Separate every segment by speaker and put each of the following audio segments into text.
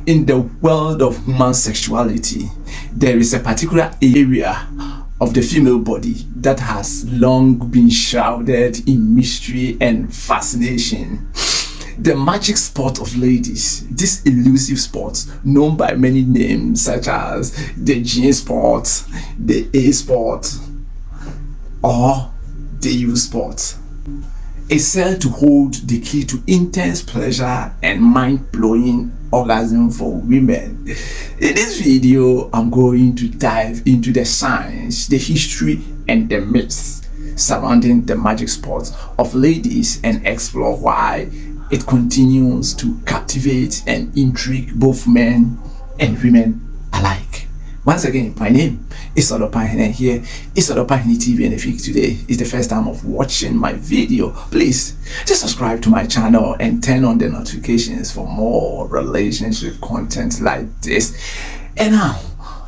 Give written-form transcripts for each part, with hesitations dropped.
Speaker 1: In the world of human sexuality, there is a particular area of the female body that has long been shrouded in mystery and fascination. The magic spot of ladies, this elusive spot known by many names such as the G spot, the A spot, or the U spot, is said to hold the key to intense pleasure and mind-blowing orgasm for women. In this video, I'm going to dive into the science, the history, and the myths surrounding the magic spot of ladies and explore why it continues to captivate and intrigue both men and women alike. Once again, my name is Odopahine, and here is Odopahine TV, and if today is the first time of watching my video, please just subscribe to my channel and turn on the notifications for more relationship content like this. And now,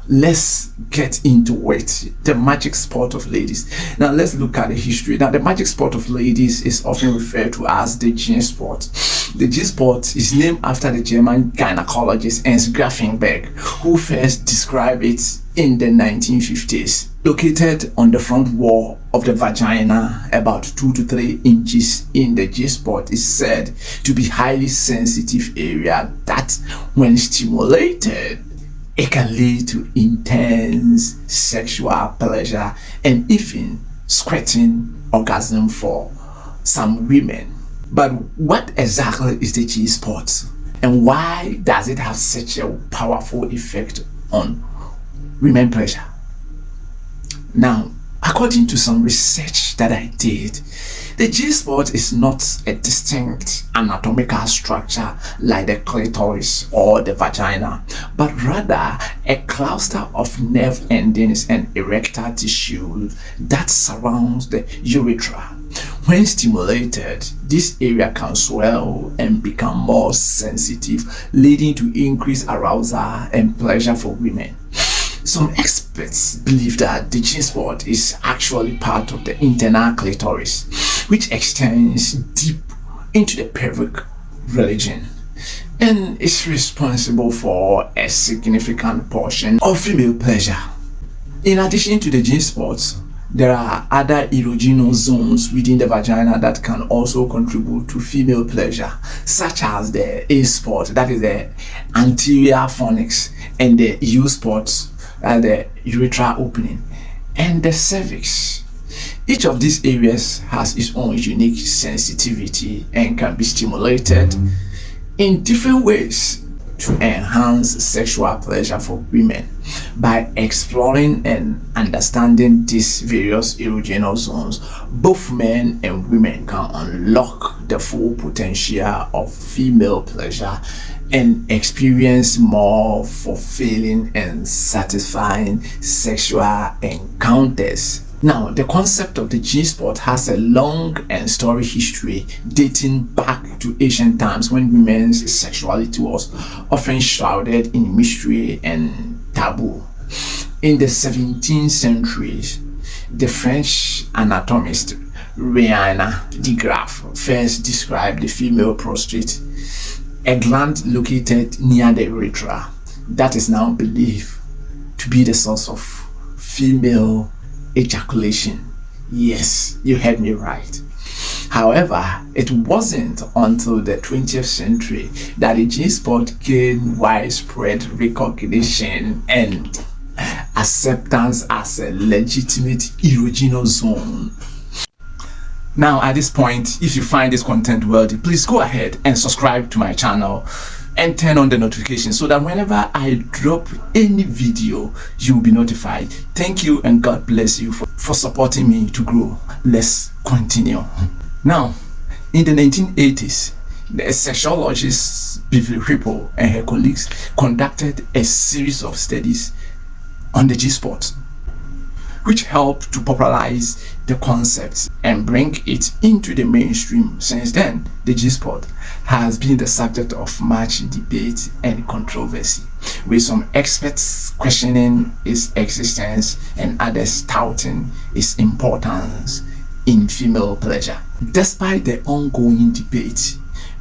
Speaker 1: let's get into it. The magic spot of ladies. Now let's look at the history. Now the magic spot of ladies is often referred to as the G spot. The G spot is named after the German gynecologist Ernst Gräfenberg, who first described it in the 1950s. Located on the front wall of the vagina, about 2 to 3 inches in the G spot, is said to be highly sensitive area that, when stimulated, it can lead to intense sexual pleasure and even squirting orgasm for some women. But what exactly is the G spot, and why does it have such a powerful effect on women pleasure? Now, according to some research that I did, the G spot is not a distinct anatomical structure like the clitoris or the vagina, but rather a cluster of nerve endings and erectile tissue that surrounds the urethra. When stimulated, this area can swell and become more sensitive, leading to increased arousal and pleasure for women. Some experts believe that the G spot is actually part of the internal clitoris, which extends deep into the pelvic region and is responsible for a significant portion of female pleasure. In addition to the G spot, there are other erogenous zones within the vagina that can also contribute to female pleasure, such as the A spot, that is the anterior fornix, and the U spot, the urethral opening, and the cervix. Each of these areas has its own unique sensitivity and can be stimulated in different ways to enhance sexual pleasure for women. By exploring and understanding these various erogenous zones, both men and women can unlock the full potential of female pleasure and experience more fulfilling and satisfying sexual encounters. Now, the concept of the G spot has a long and storied history dating back to ancient times, when women's sexuality was often shrouded in mystery and taboo. In the 17th century, the French anatomist Ernst Gräfenberg first described the female prostate, a gland located near the urethra that is now believed to be the source of female ejaculation. Yes, you heard me right. However, it wasn't until the 20th century that the G spot gained widespread recognition and acceptance as a legitimate erogenous zone. Now, at this point, if you find this content worthy, please go ahead and subscribe to my channel and turn on the notifications so that whenever I drop any video, you will be notified. Thank you, and God bless you for supporting me to grow. Let's continue. Now, in the 1980s, the sexologist Beverly Whipple and her colleagues conducted a series of studies on the G spot, which helped to popularize the concept and bring it into the mainstream. Since then, the G spot has been the subject of much debate and controversy, with some experts questioning its existence and others touting its importance in female pleasure. Despite the ongoing debate,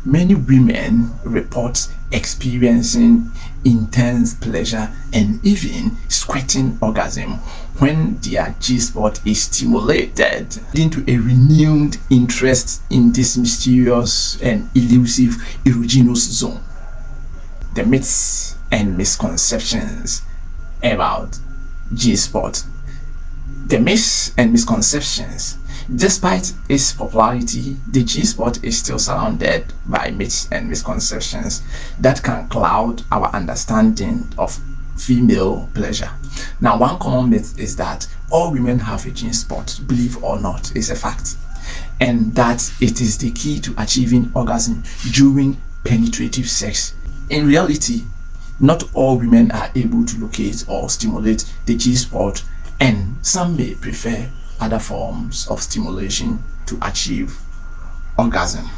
Speaker 1: many women report experiencing intense pleasure and even squirting orgasm when their G-spot is stimulated, leading to a renewed interest in this mysterious and elusive erogenous zone. The myths and misconceptions about G-spot. The myths and misconceptions. Despite its popularity, the G-spot is still surrounded by myths and misconceptions that can cloud our understanding of female pleasure. Now, one common myth is that all women have a G-spot. Believe or not, is a fact, and that it is the key to achieving orgasm during penetrative sex. In reality, not all women are able to locate or stimulate the G-spot, and some may prefer other forms of stimulation to achieve orgasm.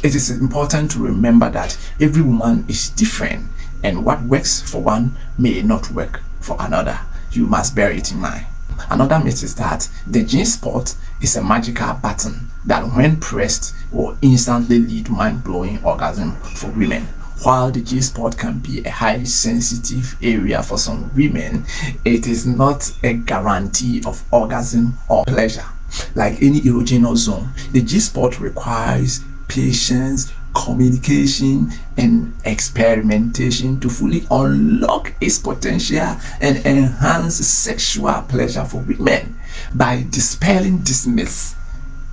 Speaker 1: It is important to remember that every woman is different, and what works for one may not work for another. You must bear it in mind. Another myth is that the G-spot is a magical button that when pressed will instantly lead to mind-blowing orgasm for women. While the G-spot can be a highly sensitive area for some women, it is not a guarantee of orgasm or pleasure. Like any erogenous zone, the G-spot requires patience, communication, and experimentation to fully unlock its potential and enhance sexual pleasure for women. By dispelling these myths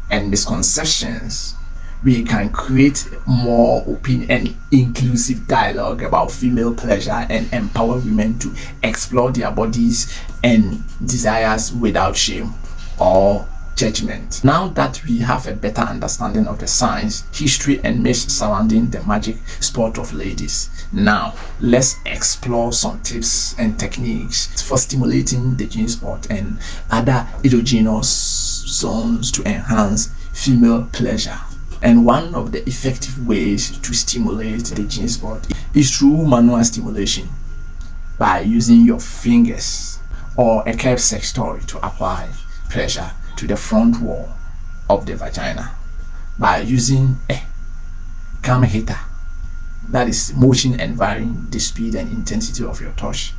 Speaker 1: and misconceptions, we can create more open and inclusive dialogue about female pleasure and empower women to explore their bodies and desires without shame or judgment. Now that we have a better understanding of the science, history, and myths surrounding the magic spot of ladies, now let's explore some tips and techniques for stimulating the G-spot and other erogenous zones to enhance female pleasure. And one of the effective ways to stimulate the G-spot is through manual stimulation by using your fingers or a curved sex toy to apply pressure to the front wall of the vagina by using a cam hitter, that is motion and varying the speed and intensity of your touch.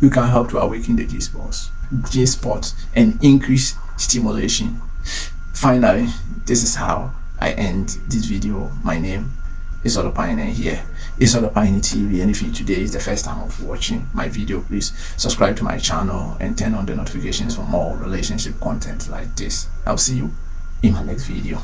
Speaker 1: You can help to awaken the G-spot and increase stimulation. Finally, this is how I end this video. My name is Olopine here. It's Olopine TV, and if today is the first time of watching my video, please subscribe to my channel and turn on the notifications for more relationship content like this. I'll see you in my next video.